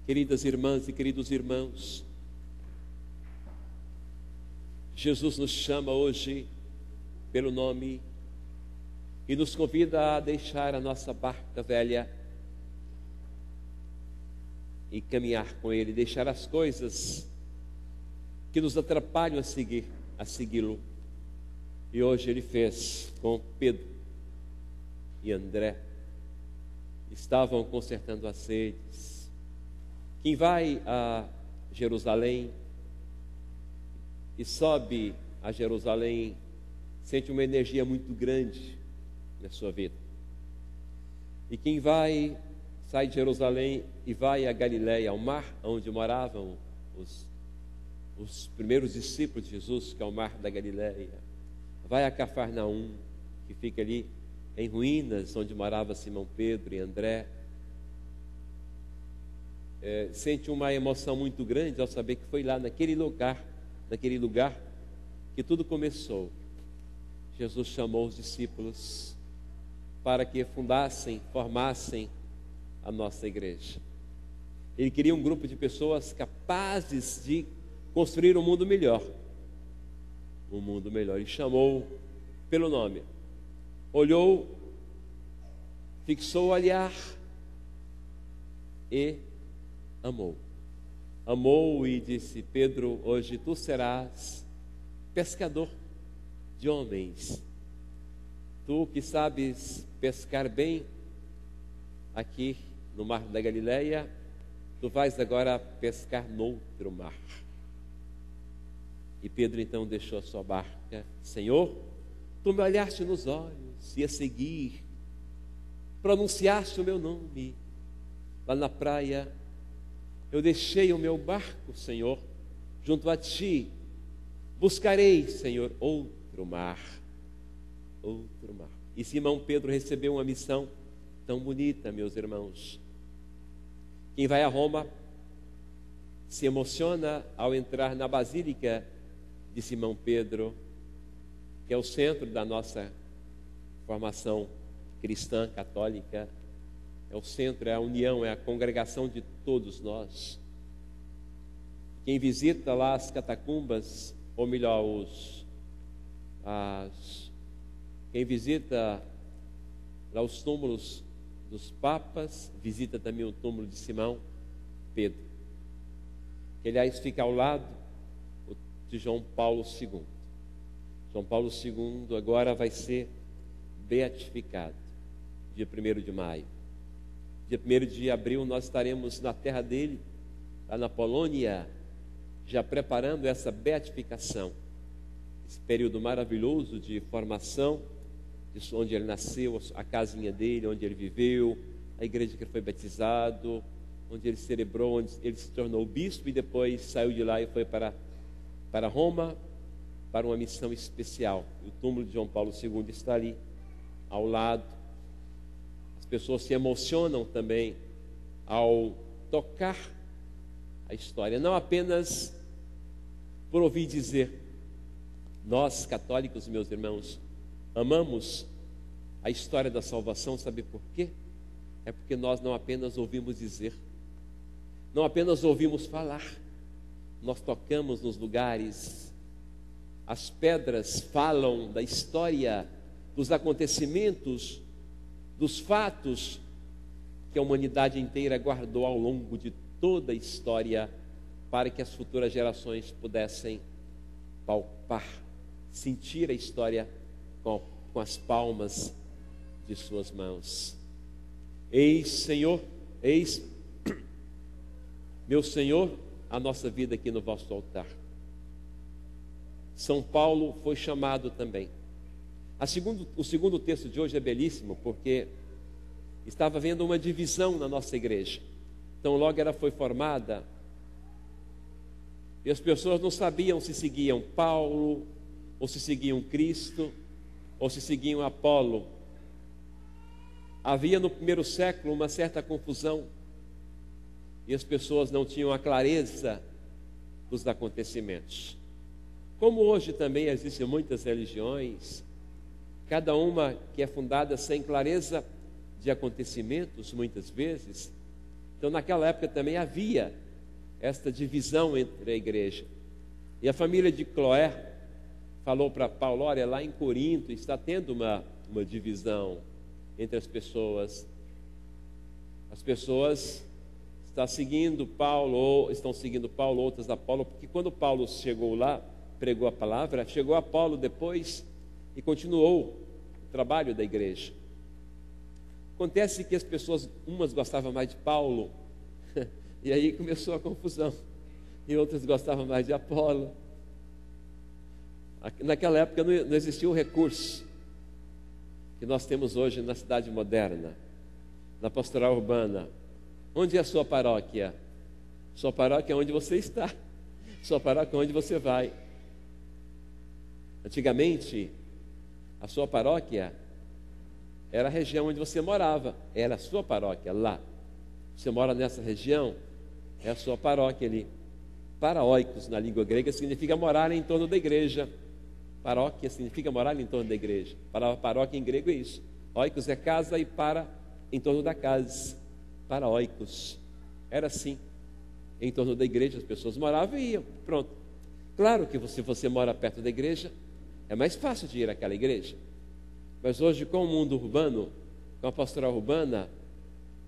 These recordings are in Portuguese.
Queridas irmãs e queridos irmãos, Jesus nos chama hoje pelo nome e nos convida a deixar a nossa barca velha e caminhar com Ele, deixar as coisas que nos atrapalham a segui-lo. E hoje Ele fez com Pedro e André. Estavam consertando as redes. Quem vai a Jerusalém e sobe a Jerusalém sente uma energia muito grande na sua vida. E quem sai de Jerusalém e vai a Galiléia, ao mar onde moravam os primeiros discípulos de Jesus, que é o mar da Galiléia, vai a Cafarnaum, que fica ali em ruínas, onde morava Simão Pedro e André. Sente uma emoção muito grande ao saber que foi lá naquele lugar que tudo começou. Jesus chamou os discípulos para que formassem a nossa igreja. Ele queria um grupo de pessoas capazes de construir um mundo melhor. Um mundo melhor. E chamou pelo nome. Olhou, fixou o olhar e amou. Amou e disse: Pedro, hoje tu serás pescador de homens. Tu que sabes pescar bem aqui no mar da Galileia, tu vais agora pescar noutro mar. E Pedro então deixou a sua barca. Senhor, tu me olhaste nos olhos e a seguir pronunciaste o meu nome lá na praia. Eu deixei o meu barco, Senhor, junto a ti. Buscarei, Senhor, outro mar. Outro mar. E Simão Pedro recebeu uma missão tão bonita, meus irmãos. Quem vai a Roma se emociona ao entrar na Basílica de Simão Pedro, que é o centro da nossa formação cristã, católica. É o centro, é a união, é a congregação de todos nós. Quem visita lá as catacumbas, ou melhor, quem visita lá os túmulos dos papas, visita também o túmulo de Simão Pedro, que aliás fica ao lado de João Paulo II. João Paulo II agora vai ser beatificado, dia 1º de maio. Dia 1º de abril nós estaremos na terra dele, lá na Polônia, já preparando essa beatificação, esse período maravilhoso de formação, onde ele nasceu, a casinha dele, onde ele viveu, a igreja que ele foi batizado, onde ele celebrou, onde ele se tornou bispo e depois saiu de lá e foi para Roma, para uma missão especial. O túmulo de João Paulo II está ali, ao lado. Pessoas se emocionam também ao tocar a história, não apenas por ouvir dizer. Nós, católicos, meus irmãos, amamos a história da salvação, sabe por quê? É porque nós não apenas ouvimos dizer, não apenas ouvimos falar, nós tocamos nos lugares, as pedras falam da história, dos acontecimentos, dos fatos que a humanidade inteira guardou ao longo de toda a história, para que as futuras gerações pudessem palpar, sentir a história com as palmas de suas mãos. Eis, Senhor, eis, meu Senhor, a nossa vida aqui no vosso altar. São Paulo foi chamado também. O segundo texto de hoje é belíssimo, porque estava havendo uma divisão na nossa igreja. Então logo ela foi formada, e as pessoas não sabiam se seguiam Paulo, ou se seguiam Cristo, ou se seguiam Apolo. Havia no primeiro século uma certa confusão, e as pessoas não tinham a clareza dos acontecimentos. Como hoje também existem muitas religiões, cada uma que é fundada sem clareza de acontecimentos, muitas vezes, Então, naquela época também havia esta divisão entre a igreja. E a família de Cloé falou para Paulo: olha, lá em Corinto está tendo uma divisão entre as pessoas. As pessoas estão seguindo Paulo, outras Apolo, porque quando Paulo chegou lá, pregou a palavra, chegou Apolo depois e continuou o trabalho da igreja. Acontece que as pessoas, umas gostavam mais de Paulo, e aí começou a confusão, e outras gostavam mais de Apolo. Naquela época não existia o recurso que nós temos hoje na cidade moderna, na pastoral urbana. Onde é a sua paróquia? Sua paróquia é onde você está, sua paróquia é onde você vai. Antigamente, a sua paróquia era a região onde você morava, era a sua paróquia lá. Você mora nessa região, é a sua paróquia ali. Paraoikos, na língua grega, significa morar em torno da igreja. Paróquia significa morar em torno da igreja. Paróquia em grego é isso. Oikos é casa e em torno da casa. Paraoikos. Era assim. Em torno da igreja as pessoas moravam e iam. Pronto. Claro que se você mora perto da igreja, é mais fácil de ir àquela igreja. Mas hoje, com o mundo urbano, com a pastoral urbana,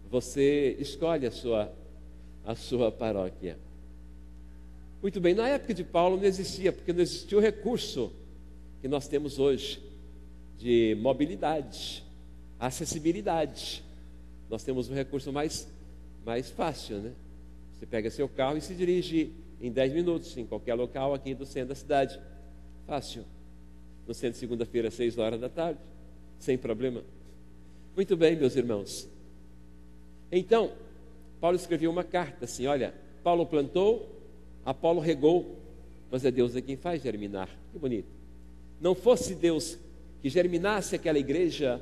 você escolhe a sua paróquia. Muito bem, na época de Paulo não existia, porque não existia o recurso que nós temos hoje de mobilidade, acessibilidade. Nós temos um recurso mais fácil, né? Você pega seu carro e se dirige em 10 minutos em qualquer local aqui do centro da cidade. Fácil. No centro, segunda-feira, 6 horas da tarde, sem problema. Muito bem, meus irmãos. Então, Paulo escreveu uma carta assim: olha, Paulo plantou, Apolo regou, mas é Deus quem faz germinar. Que bonito. Não fosse Deus que germinasse aquela igreja,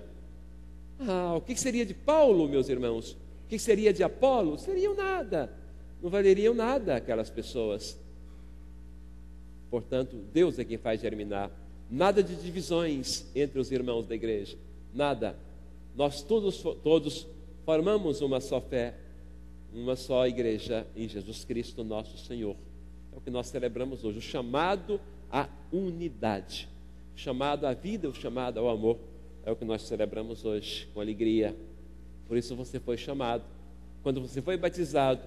o que seria de Paulo, meus irmãos? O que seria de Apolo? Seriam nada, não valeriam nada aquelas pessoas. Portanto, Deus é quem faz germinar. Nada de divisões entre os irmãos da igreja, nada. Nós todos formamos uma só fé, uma só igreja em Jesus Cristo nosso Senhor. É o que nós celebramos hoje, o chamado à unidade, o chamado à vida, o chamado ao amor. É o que nós celebramos hoje com alegria. Por isso você foi chamado. Quando você foi batizado,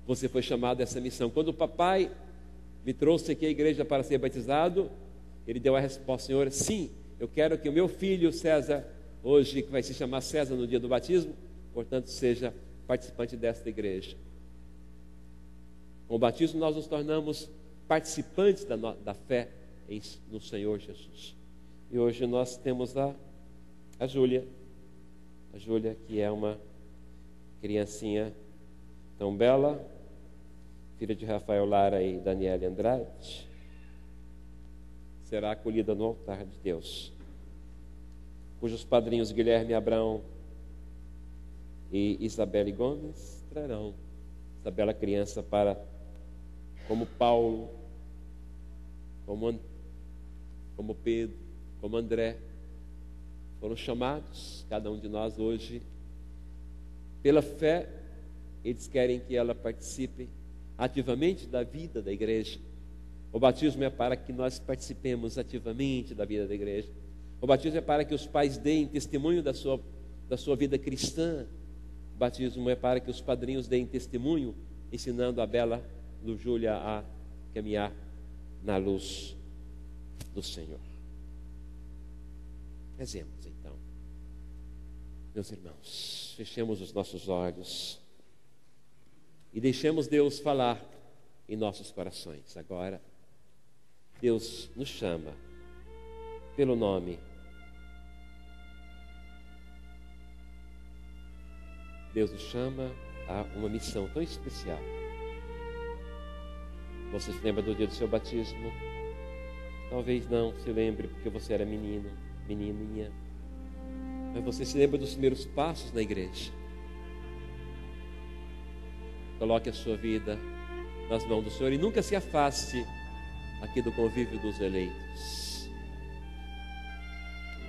você foi chamado a essa missão. Quando o papai me trouxe aqui à igreja para ser batizado, ele deu a resposta: Senhor, sim, eu quero que o meu filho César, hoje que vai se chamar César no dia do batismo, portanto seja participante desta igreja. Com o batismo nós nos tornamos participantes da fé no Senhor Jesus. E hoje nós temos a Júlia, que é uma criancinha tão bela, filha de Rafael Lara e Daniela Andrade, será acolhida no altar de Deus, cujos padrinhos Guilherme Abrão e Isabelle Gomes trarão essa bela criança para, como Paulo, como Pedro, como André, foram chamados, cada um de nós hoje, pela fé, eles querem que ela participe ativamente da vida da igreja. O batismo é para que nós participemos ativamente da vida da igreja. O batismo é para que os pais deem testemunho da sua vida cristã. O batismo é para que os padrinhos deem testemunho, ensinando a bela Júlia a caminhar na luz do Senhor. Rezemos então. Meus irmãos, fechemos os nossos olhos e deixemos Deus falar em nossos corações. Agora, Deus nos chama pelo nome. Deus nos chama a uma missão tão especial. Você se lembra do dia do seu batismo? Talvez não se lembre porque você era menino, menininha. Mas você se lembra dos primeiros passos na igreja. Coloque a sua vida nas mãos do Senhor e nunca se afaste aqui do convívio dos eleitos.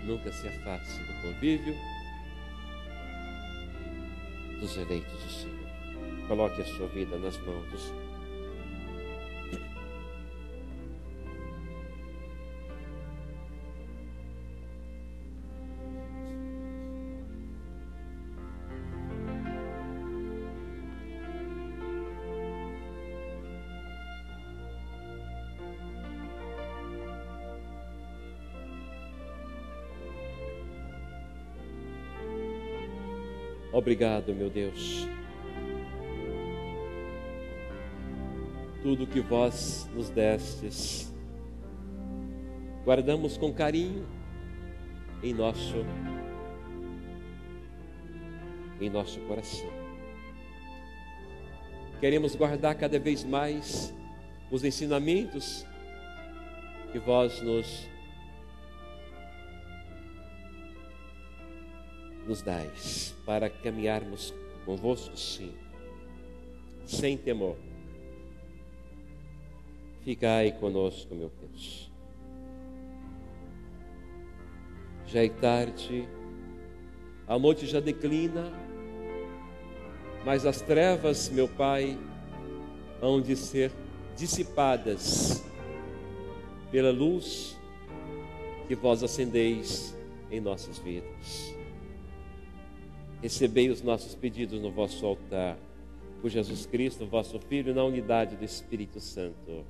Nunca se afaste do convívio dos eleitos do Senhor. Coloque a sua vida nas mãos do Senhor. Obrigado, meu Deus. Tudo que vós nos destes, guardamos com carinho em nosso coração. Queremos guardar cada vez mais os ensinamentos que vós nos dais para caminharmos convosco, sim, sem temor. Ficai conosco, meu Deus. Já é tarde, a noite já declina, mas as trevas, meu Pai, hão de ser dissipadas pela luz que vós acendeis em nossas vidas. Recebei os nossos pedidos no vosso altar, por Jesus Cristo, vosso Filho, na unidade do Espírito Santo.